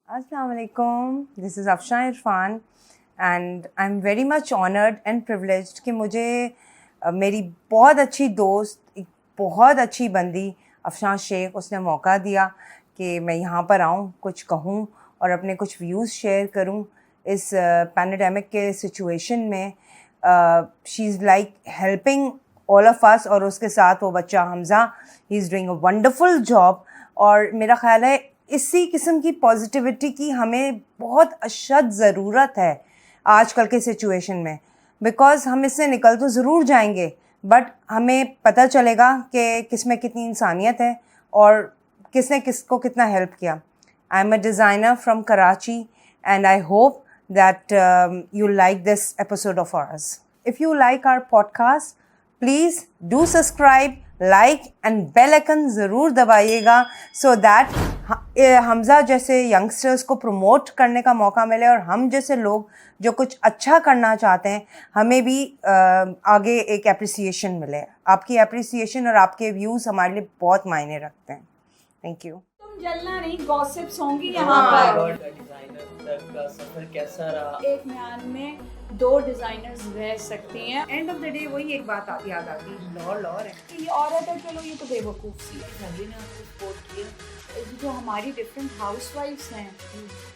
Assalamu alaikum. This is Afshan Irfan and I'm very much honored and privileged कि मुझे मेरी बहुत अच्छी दोस्त, एक बहुत अच्छी बंदी अफशान शेख, उसने मौका दिया कि मैं यहाँ पर आऊँ, कुछ कहूँ और अपने कुछ व्यूज़ शेयर करूँ इस पैंडेमिक के सिचुएशन में. She is like helping all of us और उसके साथ वो बच्चा Hamza, he is doing a wonderful job. और मेरा ख़्याल है इसी किस्म की पॉजिटिविटी की हमें बहुत अशद ज़रूरत है आजकल के सिचुएशन में, बिकॉज़ हम इससे निकल तो ज़रूर जाएंगे बट हमें पता चलेगा कि किस में कितनी इंसानियत है और किसने किसको कितना हेल्प किया. I am a designer from Karachi and I hope that you like this episode of ours. If you like our podcast, please do subscribe, like and bell icon ज़रूर दबाइएगा so that हमज़ा जैसे यंगस्टर्स को promote करने का मौका मिले और हम जैसे लोग जो कुछ अच्छा करना चाहते हैं हमें भी आगे एक एप्रिसिएशन मिले. आपकी एप्रिसिएशन और आपके व्यूज़ हमारे लिए बहुत मायने रखते हैं. Thank you. तुम जलना नहीं, गॉसिप्स होंगी यहाँ पर. डिजाइनर तक का सफर कैसा रहा? एक म्यान में 2 डिजाइनर्स रह सकती हैं. एंड ऑफ द डे वही एक बात याद आती है, लॉर है. ये औरत है, चलो ये तो बेवकूफ़ सी है. फैमिली ने आपको सपोर्ट किया. जो हमारी डिफरेंट हाउसवाइफ्स हैं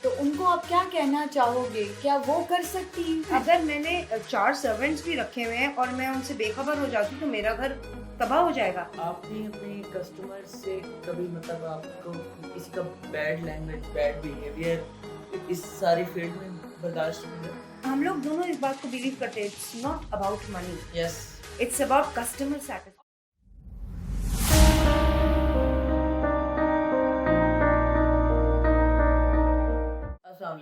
तो उनको आप क्या कहना चाहोगे? क्या वो कर सकती हैं? अगर मैंने 4 सर्वेंट्स भी रखे हुए हैं और मैं उनसे बेखबर हो जाती तो मेरा घर तबाह हो जाएगा. आपने अपने कस्टमर से कभी मतलब आपको किसी का बैड लैंग्वेज, बैड बिहेवियर इस सारी फील्ड में बर्दाश्त नहीं? हम लोग दोनों इस बात को बिलीव करते हैं, it's not about money, yes, it's about customer satisfaction. अस्सलाम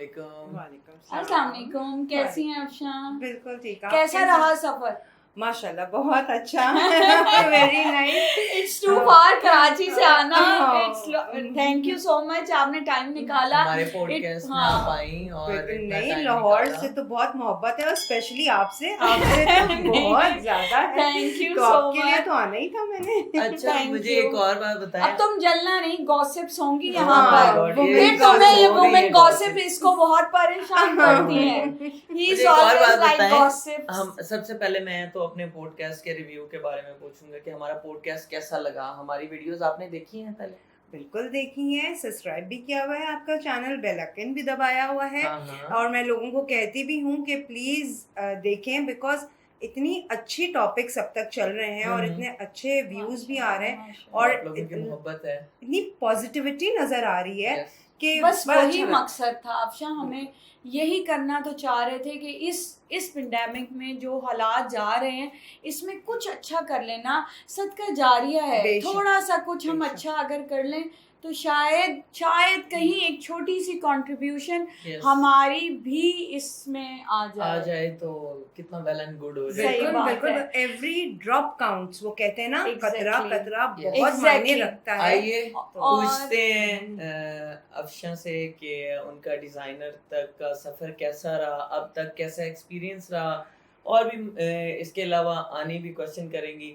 वालेकुम. कैसी हैं अफशान? बिल्कुल ठीक है. कैसा रहा सफर? माशाल्लाह बहुत अच्छा. Very nice. इट्स टू फार कराची से आना. It's thank you so much, आपने टाइम निकाला हमारे पॉडकास्ट में आप आई और नहीं, लाहौर से तो बहुत मोहब्बत है और स्पेशली आपसे तो बहुत ज्यादा है. थैंक यू तो सो आपके लिए मच. तो आना ही था मैंने. अच्छा, Thank मुझे you. एक और बात बताएं. अब तुम जलना नहीं, गॉसिप्स होंगी यहाँ हाँ, पर. God, फिर ये तुम्हें ये gossip हो रही वुमेन है, गॉसिप gossip. इसको बहुत परेशान करती है. ही मुझे इज एक और ऑलवेज बात लाइक बताएं. गॉसिप्स. हम सबसे पहले मैं तो अपने पॉडकास्ट के रिव्यू के बारे में पूछूंगा कि हमारा पॉडकास्ट कैसा लगा. हमारी वीडियोस आपने देखी हैं पहले? बिल्कुल देखी है, सब्सक्राइब भी किया हुआ है आपका चैनल, बेल आइकन भी दबाया हुआ है. हाँ. और मैं लोगों को कहती भी हूँ कि प्लीज देखें, बिकॉज इतनी अच्छी टॉपिक्स अब तक चल रहे हैं और इतने अच्छे व्यूज भी आ रहे हैं और आप लोगों की मोहब्बत है. इतनी पॉजिटिविटी नजर आ रही है Yes. कि बस बड़ा वही अच्छा मकसद था अफशा. हमें यही करना तो चाह रहे थे कि इस पेंडेमिक में जो हालात जा रहे हैं इसमें कुछ अच्छा कर लेना. सदका जारिया है. बेशक, थोड़ा सा कुछ हम बेशक. अच्छा अगर कर लें तो शायद कहीं एक छोटी सी कंट्रीब्यूशन Yes. हमारी भी इसमें आ आ जाए. जाए तो कितना वेल एंड गुड हो जाए. सही बिल्कुल बात बिल्कुल. है. एवरी ड्रॉप काउंट्स, वो कहते हैं ना, Exactly. कतरा कतरा Yes. बहुत मायने Exactly. रखता है. आइए और- पूछते हैं अफशा से कि उनका डिजाइनर तक का सफर कैसा रहा, अब तक कैसा एक्सपीरियंस रहा, और भी इसके अलावा आने भी क्वेश्चन करेंगी.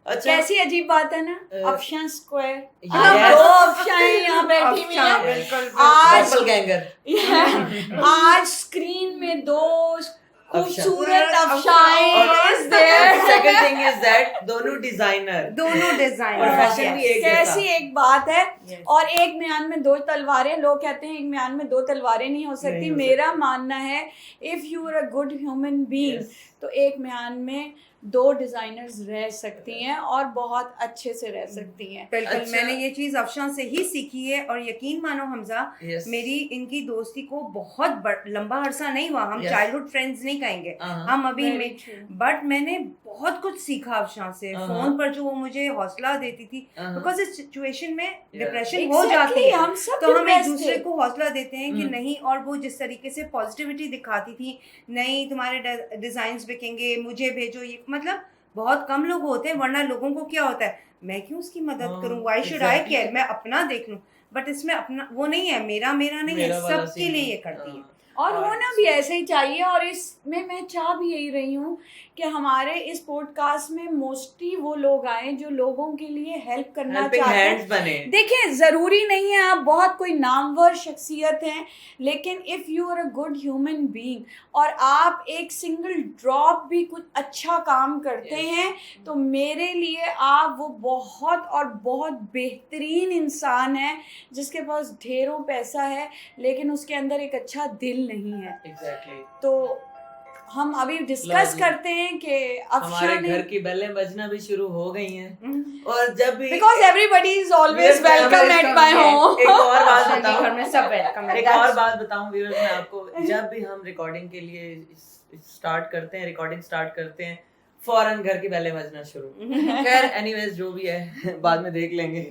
अच्छा, कैसी अजीब बात है ना, अ, अफशा स्क्वायर. Yes. 2 अफशाएं यहाँ बैठी हुई अफशा, हैं. बिल्कुल आज- Purple गैंगर. आज स्क्रीन में 2 खूबसूरत अफशाएं अफशाएं is there. Second thing is that दोनों डिजाइनर. दोनों डिजाइन Profession भी एक जैसा. कैसी एक बात है. Yes. और एक म्यान में 2 तलवारें. लोग कहते हैं एक म्यान में 2 तलवारें नहीं हो सकती. नहीं हो मेरा मानना है if you are a good human being Yes. तो एक म्यान में 2 डिजाइनर्स रह सकती हैं और बहुत अच्छे से रह सकती हैं. बिल्कुल. अच्छा. मैंने ये चीज अफशान से ही सीखी है और यकीन मानो हमजा, Yes. मेरी इनकी दोस्ती को बहुत लंबा अरसा नहीं हुआ. हम Yes. चाइल्डहुड फ्रेंड्स नहीं कहेंगे, हाँ. हम अभी Very में, true. बट मैंने बहुत कुछ सीखा अफशान से. फोन पर जो वो मुझे हौसला देती थी, बिकॉज इस सिचुएशन में डिप्रेशन हो जाती है हम सब तो हम एक depressed दूसरे थे. को हौसला देते हैं कि हम्म. नहीं. और वो जिस तरीके से पॉजिटिविटी दिखाती थी, नहीं तुम्हारे डिजाइन्स बिकेंगे, मुझे भेजो, ये मतलब बहुत कम लोग होते हैं. वरना लोगों को क्या होता है, मैं क्यों उसकी मदद हाँ, करूं, why should I exactly. Care, मैं अपना देख लूं. बट इसमें अपना वो नहीं है, मेरा नहीं है, मेरा वाला सबके scene लिए है. ये करती है. हाँ. اور ہونا بھی ایسے ہی چاہیے. اور اس میں چاہ بھی یہی رہی ہوں کہ ہمارے اس پوڈ کاسٹ میں موسٹلی وہ لوگ آئیں جو لوگوں کے لیے ہیلپ کرنا چاہتے ہیں. دیکھیں ضروری نہیں ہے آپ بہت کوئی نامور شخصیت ہیں, لیکن if you are a good human being اور آپ ایک سنگل ڈراپ بھی کچھ اچھا کام کرتے ہیں تو میرے لیے آپ وہ بہت اور بہت بہترین انسان ہے جس کے پاس ڈھیروں پیسہ ہے لیکن اس کے اندر ایک اچھا دل نہیں ہے. تو ہم ابھی ڈسکس کرتے ہیں کہ ہمارے گھر کی بیلیں بجنا بھی شروع ہو گئی ہیں اور جب بھی because everybody is always welcome at my home. ایک اور بات بتاؤں, گھر میں سب ویلکم ہے. ایک اور بات بتاؤں ویورز میں آپ کو, جب بھی ہم ریکارڈنگ کے لیے ریکارڈنگ سٹارٹ کرتے ہیں فوراً گھر کی بیلیں بجنا شروع. خیر اینی ویز جو بھی ہے بعد میں دیکھ لیں گے.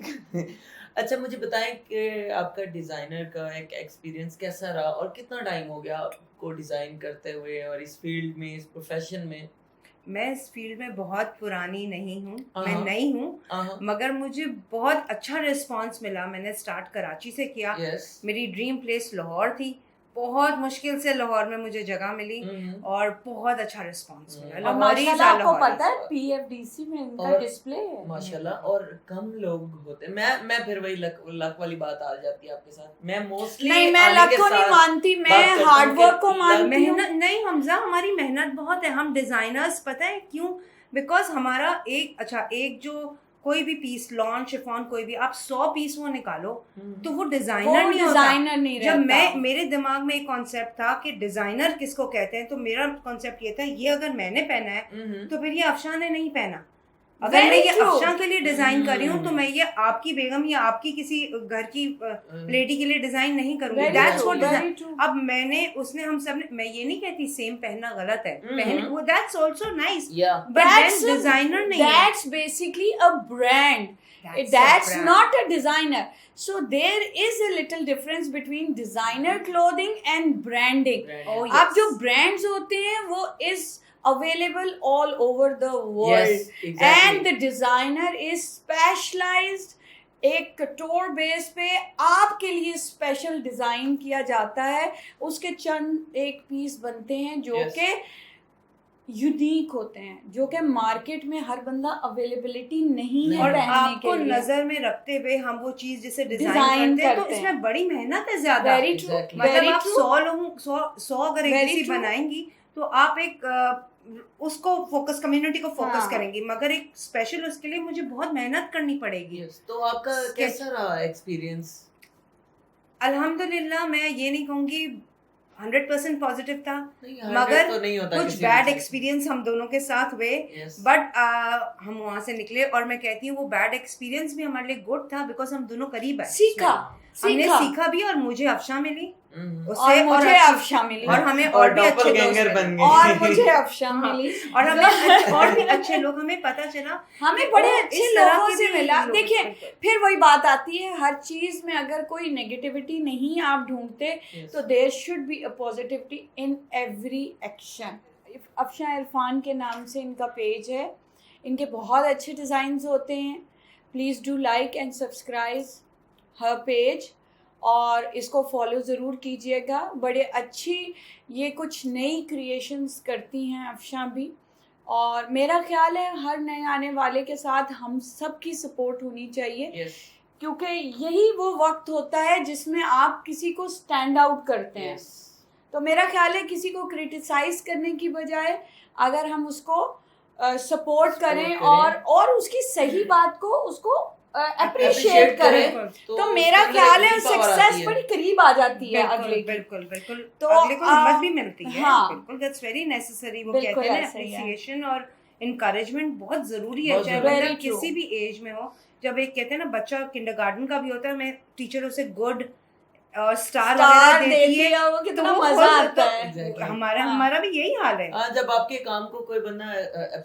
اچھا مجھے بتائیں کہ آپ کا ڈیزائنر کا ایک ایکسپیرینس کیسا رہا اور کتنا ٹائم ہو گیا آپ کو ڈیزائن کرتے ہوئے اور اس فیلڈ میں, اس پروفیشن میں؟ میں اس فیلڈ میں بہت پرانی نہیں ہوں, میں نئی ہوں, مگر مجھے بہت اچھا رسپانس ملا. میں نے اسٹارٹ کراچی سے کیا. میری ڈریم پلیس لاہور تھی, بہت مشکل سے لاہور میں مجھے جگہ ملی اور بہت اچھا رسپانس ملا. ماشاءاللہ آپ کو پتہ ہے پی ایف ڈی سی میں ان کا ڈسپلے ہے ماشاءاللہ, اور کم لوگ ہوتے ہیں. میں پھر وہی لک والی بات آ جاتی ہے آپ کے ساتھ. میں موسٹلی نہیں, میں لک کو نہیں مانتی, میں ہارڈ ورک کو مانتی ہوں. نہیں حمزہ, ہماری محنت بہت ہے. ہم ڈیزائنرز پتہ ہے کیوں؟ بیکاز ہمارا ایک جو کوئی بھی پیس لان شفون کوئی بھی آپ 100 پیس وہ نکالو تو وہ ڈیزائنر نہیں ہوتا. جب میرے دماغ میں ایک کانسیپٹ تھا کہ ڈیزائنر کس کو کہتے ہیں, تو میرا کانسیپٹ یہ تھا یہ اگر میں نے پہنا ہے تو پھر یہ افشاں نے نہیں پہنا. اگر میں یہ افشاں کے لیے ڈیزائن کر رہی ہوں تو میں یہ آپ کی بیگم یا آپ کی کسی گھر کی لیڈی کے لیے ڈیزائن نہیں کروں گی. That's what design. اب میں نے اس نے ہم سب نے, میں یہ نہیں کہتی سیم پہننا غلط ہے, وہ that's also nice, but then designer نہیں ہے. That's basically a brand, that's not a designer. So there is a little difference between designer clothing and branding. اب جو brands ہوتے ہیں وہ is available all over the world. And the designer is specialized. ایک کٹور بیس پہ آپ کے لیے اسپیشل ڈیزائن کیا جاتا ہے, اس کے چند ایک پیس بنتے ہیں جو کہ یونیک ہوتے ہیں, جو کہ مارکیٹ میں ہر بندہ اویلیبلٹی نہیں ہے. اور آپ کو نظر میں رکھتے ہوئے ہم وہ چیز جسے ڈیزائن کرتے ہیں تو اس میں بڑی محنت ہے زیادہ. مطلب آپ 100 اگر ایک کسی بنائیں گی تو آپ ایک اس کو فوکس, کمیونٹی کو فوکس کریں گی, مگر ایک اسپیشل اس کے لیے مجھے بہت محنت کرنی پڑے گی. تو آپ کا کیسا رہا ایکسپیرینس؟ الحمدللہ میں یہ نہیں کہوں گی 100% پازیٹیو تھا, مگر کچھ بیڈ ایکسپیرینس ہم دونوں کے ساتھ ہوئے, بٹ ہم وہاں سے نکلے. اور میں کہتی ہوں وہ بیڈ ایکسپیرینس بھی ہمارے لیے گڈ تھا بیکاز ہم دونوں قریب ہیں, ہم نے سیکھا بھی, اور مجھے افشاں ملی مجھے افشاں ملی اور ہمیں اور بھی اچھے دوست اور مجھے افشاں ملی اور ہمیں اور بھی اچھے لوگ, ہمیں پتہ چلا ہمیں بڑے اچھے لوگوں سے ملا. دیکھیے پھر وہی بات آتی ہے, ہر چیز میں اگر کوئی نیگیٹیوٹی نہیں آپ ڈھونڈتے تو there should be a positivity in every action. Afshan Irfan کے نام سے ان کا پیج ہے, ان کے بہت اچھے ڈیزائنز ہوتے ہیں. Please do like and subscribe Hare page اور اس کو فالو ضرور کیجیے گا. بڑے اچھی یہ کچھ نئی کریشنز کرتی ہیں افشاں بھی, اور میرا خیال ہے ہر نئے آنے والے کے ساتھ ہم سب کی سپورٹ ہونی چاہیے, کیونکہ یہی وہ وقت ہوتا ہے جس میں آپ کسی کو اسٹینڈ آؤٹ کرتے ہیں. تو میرا خیال ہے کسی کو کرٹیسائز کرنے کی بجائے اگر ہم اس کو سپورٹ کریں اور اس کی صحیح بات کو اس کو اپریشیٹ کریں تو میرا خیال ہے سکسیس بڑی قریب آ جاتی ہے اگلے. بالکل بالکل, تو اگلے کو ہمت بھی ملتی ہے. بالکل دیٹس ویری نیسیسری. وہ کہتے ہیں اپریسیشن اور انکریجمنٹ بہت ضروری ہے, چاہے بندہ کسی بھی ایج میں ہو. جب ایک کہتے ہیں نا بچہ کنڈر گارڈن کا بھی ہوتا ہے, میں ٹیچر اسے گڈ اور اسٹار وغیرہ دیتی ہے, وہ کتنا مزہ آتا ہے. ہمارا بھی یہی حال ہے. جب آپ کے کام کو کوئی بندہ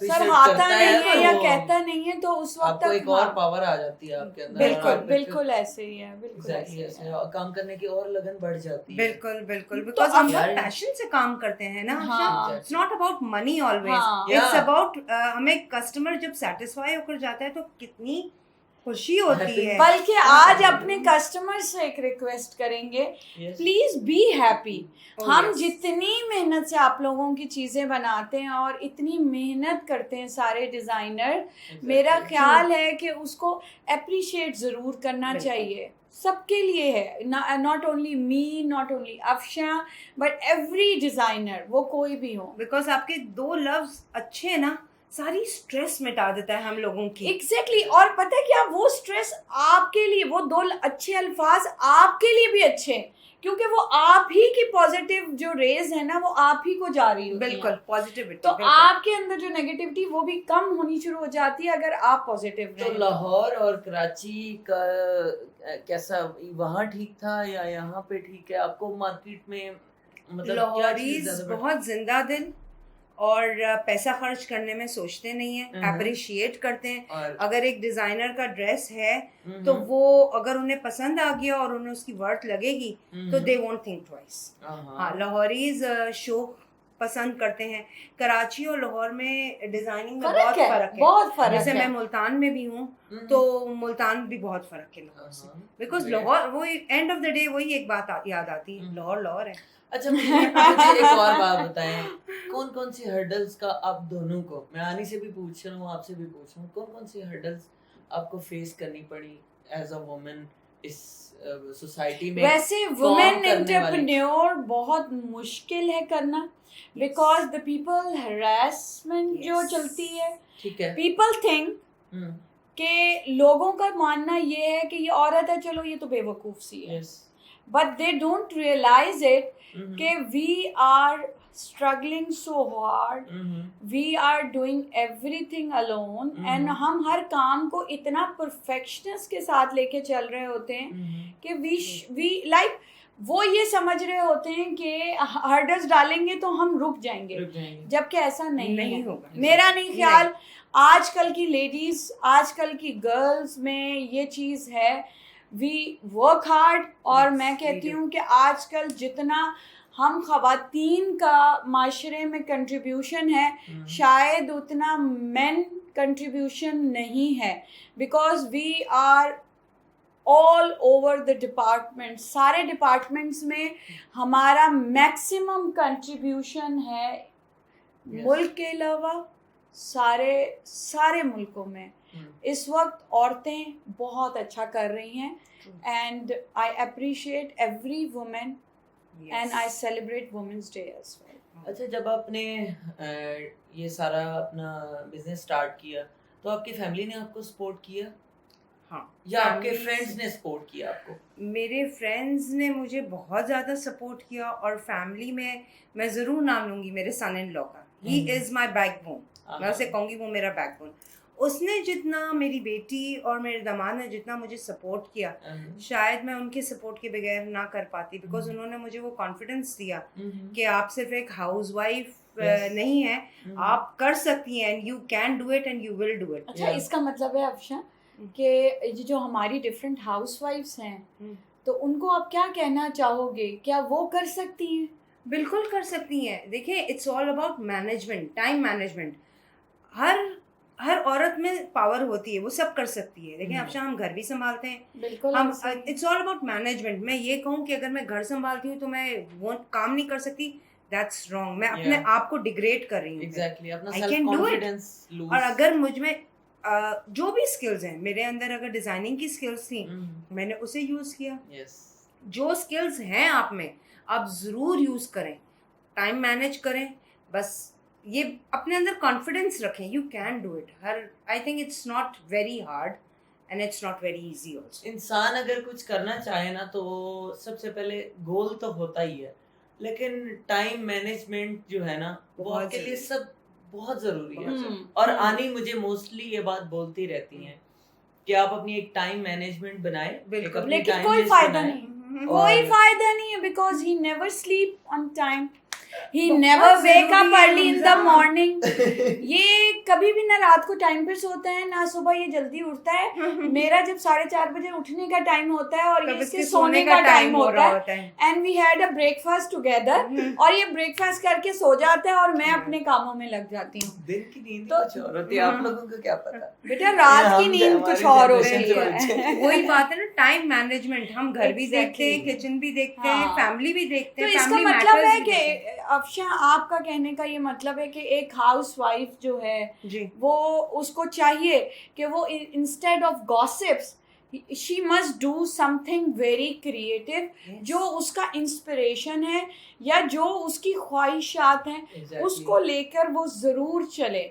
سراہتا نہیں ہے یا کہتا نہیں ہے تو اس وقت ایک اور پاور آ جاتی ہے آپ کے اندر. بالکل بالکل ایسے ہی ہے, بالکل ایسے کام کرنے کی اور لگن بڑھ جاتی ہے. بالکل بالکل, بیکاز ہم پیشن سے کام کرتے ہیں نا. It's not about money always, it's about ہمیں کسٹمر جب سیٹسفائی ہو کر جاتا ہے تو کتنی खुशी होती है। बल्कि आज अपने कस्टमर से एक रिक्वेस्ट करेंगे, प्लीज बी हैप्पी। हम जितनी मेहनत से आप लोगों की चीज़ें बनाते हैं और इतनी मेहनत करते हैं सारे डिज़ाइनर, मेरा ख्याल है कि उसको अप्रिशिएट ज़रूर करना चाहिए। सबके लिए है, not only me, not only Afsha, but every designer, वो कोई भी हो। बिकॉज आपके 2 लफ्ज अच्छे हैं ना, सारी स्ट्रेस मिटा देता है हम लोगों की। एग्जैक्टली और पता है क्या, वो स्ट्रेस आपके लिए, वो 2 अच्छे अल्फाज आपके लिए भी अच्छे हैं, क्योंकि वो आप ही की पॉजिटिव जो रेज है ना, वो आप ही को जा रही होती है। बिल्कुल पॉजिटिविटी। तो आपके अंदर जो नेगेटिविटी वो भी कम होनी शुरू हो जाती है अगर आप पॉजिटिव तो लाहौर और कराची का कैसा, वहाँ ठीक था या यहाँ पे ठीक है आपको मार्केट में? मतलब लाहौरीज बहुत जिंदा दिल और पैसा खर्च करने में सोचते नहीं है, अप्रिशिएट करते हैं। अगर एक डिजाइनर का ड्रेस है तो वो अगर उन्हें पसंद आ गया और उन्हें उसकी वर्थ लगेगी तो दे वोंट थिंक ट्वाइस। हाँ, लाहौरीज शो पसंद करते हैं। कराची और लाहौर में डिजाइनिंग में बहुत फर्क है, बहुत फर्क है। जैसे मैं मुल्तान में भी हूँ तो मुल्तान भी बहुत फर्क है लाहौर से, बिकॉज लाहौर वो एंड ऑफ द डे वही एक बात याद आती है, लाहौर लाहौर है। अच्छा मुझे एक और बात बताएं, कौन कौन सी हर्डल्स का आप दोनों को, मैं आनी से भी पूछ रहा हूँ आपसे भी पूछ रहा हूँ, कौन कौन सी हर्डल्स आपको फेस करनी पड़ी एज अ वुमन इस सोसाइटी में? वैसे वुमेन एंटरप्रेन्योर बहुत मुश्किल है करना, बिकॉज द पीपल हरासमेंट जो चलती है, ठीक है, पीपल थिंक कि लोगों का मानना ये है कि ये औरत है, चलो ये तो बेवकूफ सी है, but they don't realize it कि we are struggling so hard, we are doing everything alone, and हम हर काम को इतना perfectionist के साथ लेके चल रहे होते हैं कि we like वो ये समझ रहे होते हैं कि हर्डल्स डालेंगे तो हम रुक जाएंगे, जबकि ऐसा नहीं होगा। मेरा नहीं ख्याल, आजकल की लेडीज, आजकल की गर्ल्स में ये चीज़ है, वी वर्क हार्ड। और मैं कहती हूँ कि आजकल जितना हम ख़वातीन का माशरे में कंट्रीब्यूशन है, शायद उतना मेन कंट्रीब्यूशन नहीं है, because we are all over the department, सारे डिपार्टमेंट्स में हमारा मैक्सिमम कंट्रीब्यूशन है, मुल्क के अलावा सारे मुल्कों में इस वक्त औरतें बहुत अच्छा कर रही हैं, and I appreciate every women and I celebrate women's day as well. अच्छा, जब आपने ये सारा अपना बिजनेस स्टार्ट किया तो आपकी फैमिली ने आपको सपोर्ट किया? हाँ, या आपके फ्रेंड्स ने सपोर्ट किया आपको? मेरे फ्रेंड्स ने मुझे बहुत ज़्यादा सपोर्ट किया, और फैमिली में मैं ज़रूर नाम लूँगी मेरे सन इन लॉ का, ही इज़ माई बैकबोन। मैं उसे कहूँगी वो मेरा बैकबोन। उसने जितना, मेरी बेटी और मेरे दामाद ने जितना मुझे सपोर्ट किया, शायद मैं उनके सपोर्ट के बगैर ना कर पाती, बिकॉज उन्होंने मुझे वो कॉन्फिडेंस दिया कि आप सिर्फ एक हाउस वाइफ नहीं है, आप कर सकती हैं, and you can do it and you will do it. अच्छा, इसका मतलब है अफशा कि जो हमारी डिफरेंट हाउस वाइफ्स हैं, तो उनको आप क्या कहना चाहोगे, क्या वो कर सकती हैं? बिल्कुल कर सकती हैं। देखिए, it's all about management, time management. हर औरत में पावर होती है, वो सब कर सकती है। देखिए अफशा, हम घर भी संभालते हैं, बिल्कुल हम, इट्स ऑल अबाउट मैनेजमेंट। मैं ये कहूँ कि अगर मैं घर संभालती हूँ तो मैं वो काम नहीं कर सकती, दैट्स रॉन्ग। मैं अपने आप को डिग्रेड कर रही हूँ। एग्जैक्टली, अपना I self can do it। Confidence lose. और अगर मुझ में जो भी स्किल्स हैं, मेरे अंदर अगर डिजाइनिंग की स्किल्स थी, मैंने उसे यूज किया। जो स्किल्स हैं आप में, आप ज़रूर यूज़ करें, टाइम मैनेज करें, बस ये अपने अंदर कॉन्फिडेंस रखें, you can do it. I think it's not very hard and it's not very easy also. इंसान अगर कुछ करना चाहे ना, तो सबसे पहले गोल तो होता ही है, लेकिन टाइम मैनेजमेंट जो है ना, वो आपके लिए सब बहुत ज़रूरी है। और आनी मुझे मोस्टली ये बात बोलती रहती हैं कि आप अपनी एक टाइम मैनेजमेंट बनाएं, लेकिन कोई फायदा नहीं, कोई फायदा नहीं है, because he never sleep on time. He never wake up early in the morning. ये कभी भी ना रात को टाइम पे सोता है ना सुबह ये जल्दी उठता है. मेरा जब 4:30 बजे उठने का टाइम होता है और ये इसके सोने का टाइम होता है. And we had a breakfast together. और ये breakfast करके सो जाता है और मैं अपने कामों में लग जाती हूँ. दिन की नींद कुछ और होती है, आप लोगों को क्या पता. बेटा रात की नींद कुछ और होती है. वही बात है ना, टाइम मैनेजमेंट. हम घर भी देखते हैं, किचन भी देखते हैं, फैमिली भी देखते हैं. तो इसका मतलब है कि अफशा आपका कहने का ये मतलब है कि एक हाउस वाइफ जो है वो उसको चाहिए कि वो instead of gossips she must do something very creative. जो उसका इंस्पिरेशन है या जो उसकी ख्वाहिशात हैं उसको लेकर वो ज़रूर चले.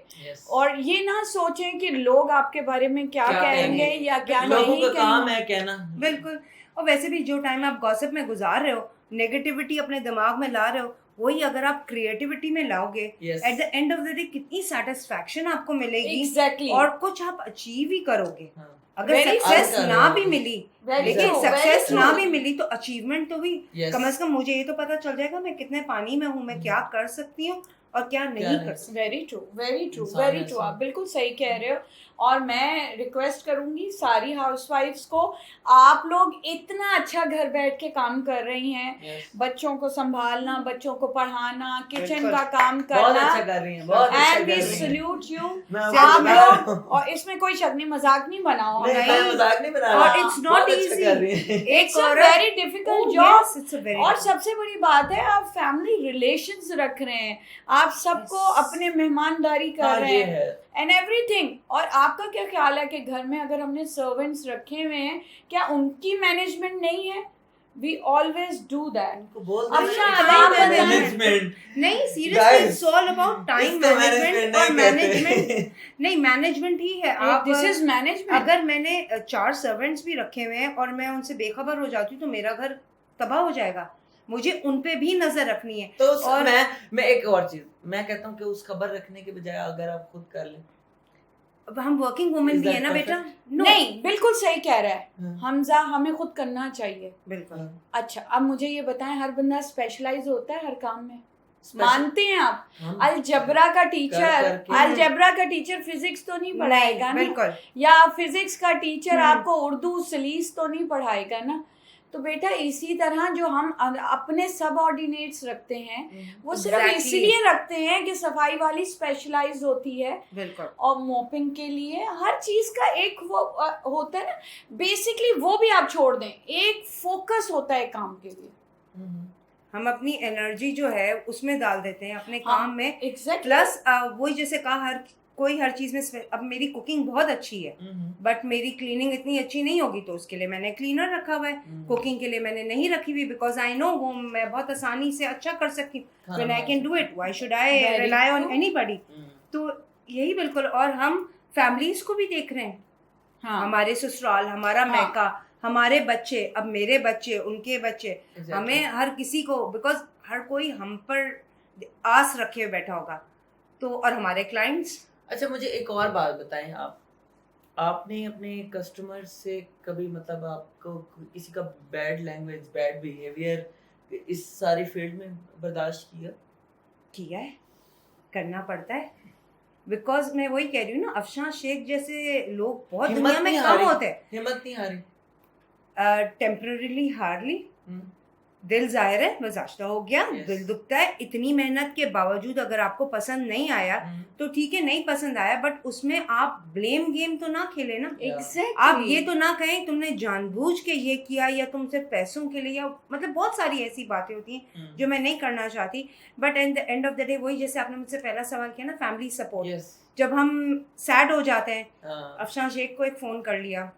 और ये ना सोचें कि लोग आपके बारे में क्या कहेंगे या क्या नहीं कहेंगे. लोगों का काम है कहना. बिल्कुल. और वैसे भी जो टाइम आप गॉसिप में गुजार रहे हो, नेगेटिविटी अपने दिमाग में ला रहे हो, वही अगर आप क्रिएटिविटी में लाओगे at the end of the day कितनी सेटिस्फैक्शन आपको मिलेगी. और कुछ आप अचीव ही करोगे. अगर सक्सेस ना भी मिली, लेकिन सक्सेस ना भी मिली तो अचीवमेंट तो भी कम से कम मुझे ये तो पता चल जाएगा मैं कितने पानी में हूँ, मैं क्या कर सकती हूँ और क्या नहीं कर सकती. Very true, very true, very true. आप बिल्कुल सही कह रहे हो. और मैं रिक्वेस्ट करूंगी सारी हाउसवाइफ्स को, आप लोग इतना अच्छा घर बैठ के काम कर रही हैं, बच्चों को संभालना, बच्चों को पढ़ाना, किचन का काम करना, एंड वी सल्यूट यू आप लोग. और इसमें कोई शगनी मजाक नहीं बनाओ. और it's not easy, it's a very difficult job. और सबसे बड़ी बात है आप फैमिली रिलेशंस रख रहे हैं, आप सबको अपने मेहमानदारी कर रहे हैं एंड एवरीथिंग. और आपका क्या ख्याल है कि घर में अगर हमने सर्वेंट्स रखे हुए हैं, क्या उनकी मैनेजमेंट नहीं है? We always do that. नहीं, seriously it's all about time management. और मैनेजमेंट नहीं, मैनेजमेंट ही है. आप दिस इज मैनेजमेंट. अगर मैंने 4 सर्वेंट्स भी रखे हुए हैं और मैं उनसे बेखबर हो जाती हूँ तो मेरा घर तबाह हो जाएगा. मुझे उन पे भी नजर रखनी है. तो और मैं एक और चीज मैं कहता हूँ कि उस खबर रखने के बजाय अगर आप खुद कर लें. अब हम वर्किंग वुमेन भी है ना बेटा. नहीं, बिल्कुल सही कह रहा है हमजा, हमें खुद करना चाहिए. बिल्कुल. अच्छा, अब मुझे ये बताएं, हर बंदा स्पेशलाइज होता है हर काम में? मानते हैं आप? अलजेब्रा का टीचर फिजिक्स तो नहीं पढ़ाएगा ना. बिल्कुल. या फिजिक्स का टीचर आपको उर्दू सलीस तो नहीं पढ़ाएगा ना. तो बेटा इसी तरह जो हम अपने सबऑर्डिनेट्स रखते हैं वो सिर्फ इसलिए रखते हैं कि सफाई वाली स्पेशलाइज होती है. बिल्कुल. और मोपिंग के लिए हर चीज का एक वो होता है ना, बेसिकली वो भी आप छोड़ दें, एक फोकस होता है काम के लिए. हम अपनी एनर्जी जो है उसमें डाल देते हैं अपने काम में. एग्जैक्टली. प्लस वही जैसे कहा हर चीज में. अब मेरी कुकिंग बहुत अच्छी है बट मेरी क्लीनिंग इतनी अच्छी नहीं होगी तो उसके लिए मैंने क्लीनर रखा हुआ है. कुकिंग के लिए मैंने नहीं रखी हुई बिकॉज आई नो वो मैं बहुत आसानी से अच्छा कर सकती हूँ. When I can do it, why should I rely on anybody. तो यही बिल्कुल. और हम फैमिलीज को भी देख रहे हैं. हमारे ससुराल, हमारा मैका, हमारे बच्चे, अब मेरे बच्चे, उनके बच्चे, हमें हर किसी को, बिकॉज हर कोई हम पर आस रखे हुए बैठा होगा. तो और हमारे क्लाइंट्स. अच्छा, मुझे एक और बात बताएं, आपने अपने कस्टमर से कभी मतलब आपको किसी का बैड लैंग्वेज, बैड बिहेवियर इस सारी फील्ड में बर्दाश्त किया है? करना पड़ता है. बिकॉज मैं वही कह रही हूँ ना, अफशान शेख जैसे लोग बहुत दुनिया में कम होते हैं. हिम्मत नहीं हारी. Temporarily hardly. दिल जाहिर है बर्दाश्त हो गया. दिल दुखता है. इतनी मेहनत के बावजूद अगर आपको पसंद नहीं आया तो ठीक है, नहीं पसंद आया, बट उसमें आप ब्लेम गेम तो ना खेले ना. आप ये तो ना कहें तुमने जानबूझ के ये किया या तुम सिर्फ पैसों के लिए, या मतलब बहुत सारी ऐसी बातें होती हैं जो मैं नहीं करना चाहती. But at the end of the day वही जैसे आपने मुझसे पहला सवाल किया ना, फैमिली सपोर्ट. जब हम सैड हो जाते हैं, अफशान शेख को एक फोन कर लिया,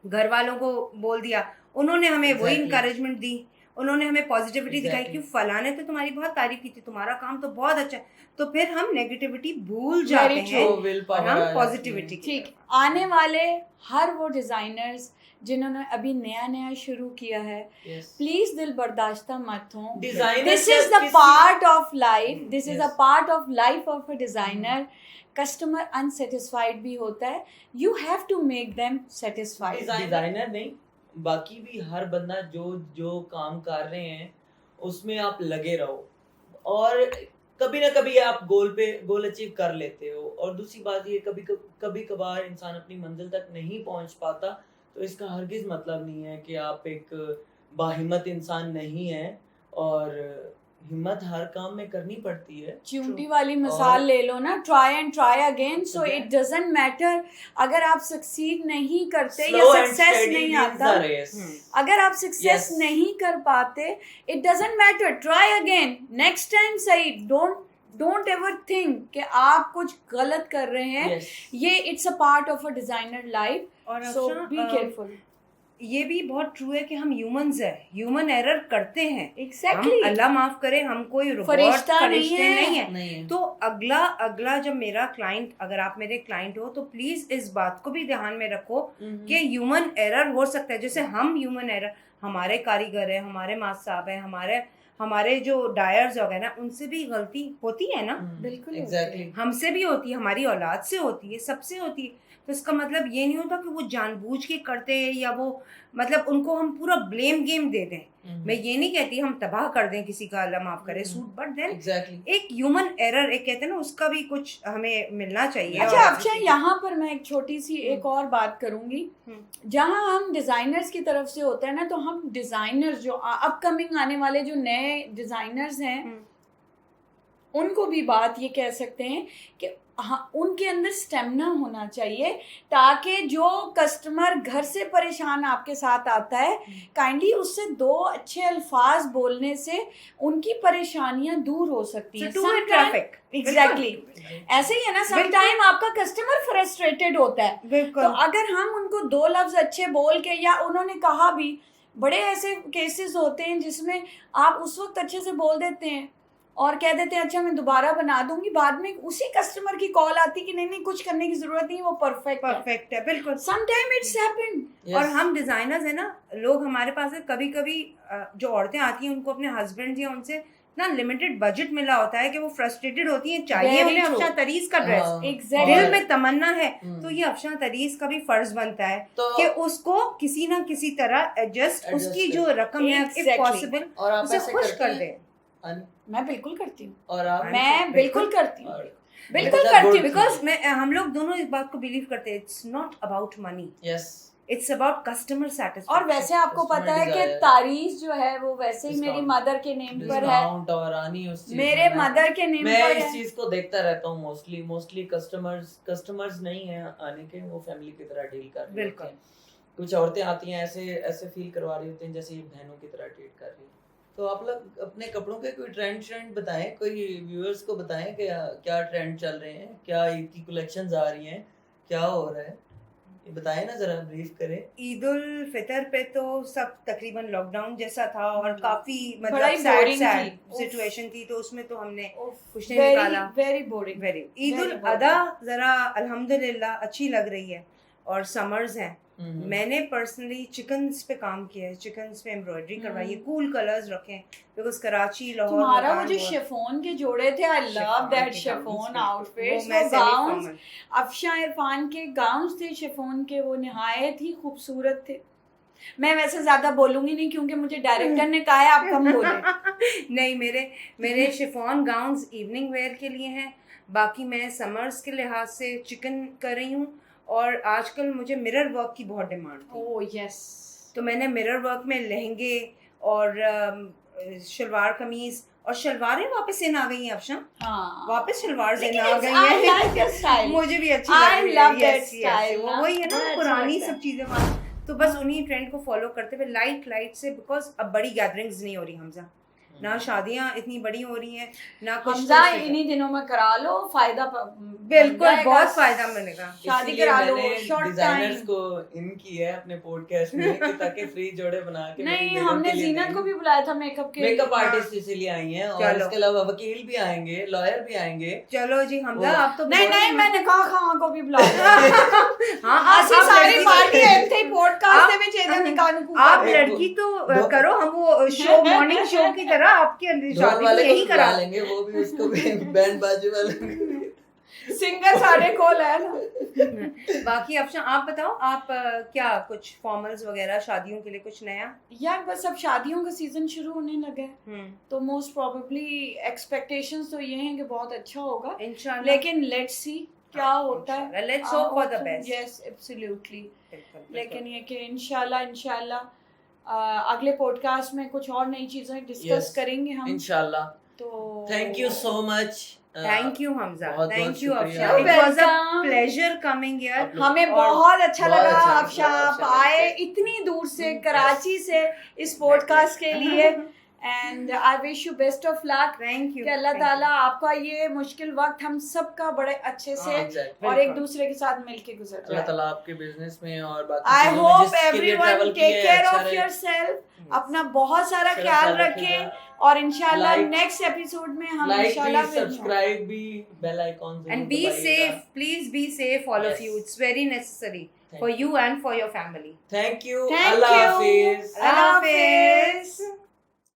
घर वालों को बोल दिया, उन्होंने हमें वही इंकरेजमेंट दी, उन्होंने हमें पॉजिटिविटी दिखाई कि फलाने तो तुम्हारी बहुत तारीफ की थी, तुम्हारा काम तो बहुत अच्छा है. तो फिर हम नेगेटिविटी भूल जाते हैं और हम पॉजिटिविटी. ठीक. आने वाले हर वो डिजाइनर्स जिन्होंने अभी नया नया शुरू किया है, प्लीज दिल बर्दाश्ता मत हो. This is the part of life. This is a part of life of a designer. Customer unsatisfied भी होता है. You have to make them satisfied. Designer नहीं, बाकी भी हर बंदा जो काम कर रहे हैं उसमें आप लगे रहो. اور کبھی نہ کبھی آپ گول اچیو کر لیتے ہو. اور دوسری بات یہ کبھی کبھار انسان اپنی منزل تک نہیں پہنچ پاتا, تو اس کا ہرگز مطلب نہیں ہے کہ آپ ایک باہمت انسان نہیں ہیں, اور ہمت ہر کام میں کرنی پڑتی ہے. چیونٹی والی مثال لے لو نا, try and try again, so it doesn't metre اگر آپ سکسیڈ نہیں کرتے یا سکسیس نہیں آتا, اگر آپ سکسیس نہیں کر پاتے, it doesn't matter, try again, next time صحیح. ڈونٹ ایور تھنک کہ آپ کچھ غلط کر رہے ہیں. یہ it's a part of a designer life, so be careful. یہ بھی بہت ٹرو ہے کہ ہم ہیومنز ہیں, ہیومن ایرر کرتے ہیں. ایگزیکٹلی, اللہ معاف کرے, ہم کوئی فرشتہ نہیں ہیں. تو اگلا جب میرا کلائنٹ, اگر آپ میرے کلائنٹ ہو تو پلیز اس بات کو بھی دھیان میں رکھو کہ ہیومن ایرر ہو سکتا ہے. جیسے ہم ہیومن ایرر, ہمارے کاریگر ہیں, ہمارے ماس صاحب ہیں, ہمارے جو ڈائرز وغیرہ نا, ان سے بھی غلطی ہوتی ہے نا. بالکل ہم سے بھی ہوتی ہے, ہماری اولاد سے ہوتی ہے, سب سے ہوتی ہے. تو اس کا مطلب یہ نہیں ہوتا کہ وہ جان بوجھ کے کرتے ہیں, یا وہ مطلب ان کو ہم پورا بلیم گیم دے دیں. میں یہ نہیں کہتی ہم تباہ کر دیں کسی کا, اللہ معاف کرے, سوٹ, بٹ دین ایک ہیومن ایرر ایک کہتے ہیں نا, اس کا بھی کچھ ہمیں ملنا چاہیے. اچھا, یہاں پر میں ایک چھوٹی سی ایک اور بات کروں گی. جہاں ہم ڈیزائنرز کی طرف سے ہوتا ہے نا, تو ہم ڈیزائنرز جو اپ کمنگ آنے والے جو نئے ڈیزائنرز ہیں, ان کو بھی بات یہ کہہ سکتے ہیں کہ ان کے اندر اسٹیمنا ہونا چاہیے, تاکہ جو کسٹمر گھر سے پریشان آپ کے ساتھ آتا ہے, کائنڈلی اس سے 2 اچھے الفاظ بولنے سے ان کی پریشانیاں دور ہو سکتی ہیں. ایگزیکٹلی, ایسے ہی ہے نا, سم ٹائم آپ کا کسٹمر فرسٹریٹڈ ہوتا ہے, تو اگر ہم ان کو 2 لفظ اچھے بول کے, یا انہوں نے کہا بھی, بڑے ایسے کیسز ہوتے ہیں جس میں آپ اس وقت اچھے سے بول دیتے ہیں اور کہہ دیتے ہیں اچھا میں دوبارہ بنا دوں گی, بعد میں اسی کسٹمر کی کال آتی کہ نہیں کچھ کرنے کی ضرورت نہیں, وہ پرفیکٹ ہے. بالکل, سم ٹائم اٹس ہیپن. اور ہم ڈیزائنرز ہیں نا, لوگ ہمارے پاس کبھی کبھی جو عورتیں آتی ہیں ان کو اپنے ہسبینڈ یا ان سے اتنا لمیٹڈ بجٹ ملا ہوتا ہے کہ وہ فرسٹریٹڈ ہوتی ہیں, چاہیے انہیں افشاں تریز کا ڈریس, دل میں تمنا ہے, تو یہ افشاں تریز کا بھی فرض بنتا ہے کہ اس کو کسی نہ کسی طرح ایڈجسٹ, اس کی جو رقم ہے اف پاسبل اسے خوش کر دے. میں بالکل کرتی ہوں, اور میں بالکل کرتی ہوں, بیکاز ہم لوگ دونوں اس بات کو بلیو کرتے ہیں, it's not about money, it's about customer satisfaction. اور ویسے آپ کو پتا ہے کہ تاریخ جو ہے وہ ویسے ہی میری مدر کے نیم پر ہے, میرے مدر کے نیم پر ہے. میں اس چیز کو دیکھتا رہتا ہوں, موسٹلی کسٹمرز نہیں ہیں آنے کے, وہ فیملی کی طرح ڈیل کر رہے ہوتے ہیں. کچھ عورتیں آتی ہیں ایسے فیل کروا رہی ہوتی ہیں جیسے یہ بہنوں کی طرح ٹریٹ کر رہی ہیں. تو آپ لوگ اپنے کپڑوں کے کوئی ٹرینڈ بتائیں, کوئی ویورز کو بتائیں کہ کیا ٹرینڈ چل رہے ہیں, کیا عید کی کلیکشنز آ رہی ہیں, کیا ہو رہا ہے, یہ بتائیں نا ذرا, بریف کریں. عید الفطر پہ تو سب تقریباً لاک ڈاؤن جیسا تھا, اور کافی مطلب سیڈ سچویشن تھی, تو اس میں تو ہم نے کچھ نہیں نکالا. Very boring. عید الاضحیٰ ذرا الحمدللہ اچھی لگ رہی ہے, اور سمرز ہیں. میں نے پرسنلی چکنز پہ کام کیا ہے, چکنز پہ ایمبرائڈری کروائی ہے, کول کلرز رکھے, بیکاز کراچی, لاہور. تمہارا وہ جو شیفون کے جوڑے تھے, آئی لو دیٹ شیفون آؤٹ فٹس, وہ گاؤنز, افشاں عرفان کے گاؤنز تھے شیفون کے, وہ نہایت ہی خوبصورت تھے. میں ویسے زیادہ بولوں گی نہیں کیونکہ مجھے ڈائریکٹر نے کہا ہے آپ کم بولیں. نہیں, میرے شیفون گاؤنز ایوننگ ویئر کے لیے ہیں, باقی میں سمرز کے لحاظ سے چکن کر رہی ہوں. اور آج کل مجھے مرر ورک کی بہت ڈیمانڈ تھی. اوہ یس. تو میں نے مرر ورک میں لہنگے اور شلوار قمیض, اور شلواریں واپس ان آ گئی ہیں افشاں, واپس شلوار ان آ گئی ہیں, مجھے بھی اچھی لگ رہی ہے. وہی ہے نا پرانی سب چیزیں, تو بس انہی ٹرینڈ کو فالو کرتے ہوئے لائٹ سے, بیکاز اب بڑی گیدرنگز نہیں ہو رہی حمزہ, نہ شادیاں اتنی بڑی ہو رہی ہیں, نہ کچھ. حمزہ انہی دنوں میں کرا لو, فائدہ بالکل بہت فائدہ ملے گا. شادی کرا لو, شارٹ ڈیزائنرز کو ان کی ہے اپنے پوڈ کاسٹ میں تاکہ فری جوڑے بنا کے. نہیں, ہم نے زینت کو بھی بلایا تھا میک اپ کے, میک اپ آرٹسٹ اسی لیے آئی ہیں, اور اس کے علاوہ وکیل بھی آئیں گے, لائر بھی آئیں گے. چلو جی حمزہ آپ تو نہیں, میں نے کہا خواہاں کو بھی بلایا. ہاں, ایسی ساری پارٹی ایتھے پوڈ کاسٹ دے وچ ایدھا نکالو. آپ لڑکی تو کرو, ہم وہ شو مارننگ شو کی طرح آپ کے یہی کرا لیں گے, وہ بھی اس کو بینڈ باجے والے. सिंगर साढ़े कोल है ना. باقی افشاں آپ بتاؤ, آپ کیا کچھ فارملز وغیرہ شادیوں کے لیے کچھ نیا؟ یار بس اب شادیوں کا سیزن شروع ہونے لگا ہے, تو موسٹ پروبیبلی ایکسپیکٹیشنز تو یہ ہیں کہ بہت اچھا ہوگا انشاءاللہ, لیکن لیٹس سی کیا ہوتا ہے. Let's hope for the best. Yes absolutely. لیکن یہ کہ انشاءاللہ اگلے پوڈ کاسٹ میں کچھ اور نئی چیزیں ڈسکس کریں گے ہم انشاءاللہ. تو thank you so much. Thank you Hamza, thank you شکریہ. Afshan, it was a pleasure coming here. ہمیں بہت اچھا بہت لگا اچھا افشاں آپ آئے اتنی دور سے کراچی سے اس پوڈ کاسٹ کے لیے, and I wish you best of luck. Thank you کہ اللہ تعالیٰ آپ کا یہ مشکل وقت ہم سب کا بڑے اچھے سے اور ایک دوسرے کے ساتھ مل کے گزر جائے. اللہ تعالیٰ آپ کے بزنس میں اور باقی I hope every one take care of your self, اپنا بہت سارا خیال رکھیں, اور انشاءاللہ نیکسٹ ایپیسوڈ میں ہم انشاءاللہ سبسکرائب بھی, bell icon and be safe, please be safe all of you, it's very necessary for you and for your family. Thank you. Thank Allah you. Hafiz. Allah Hafiz.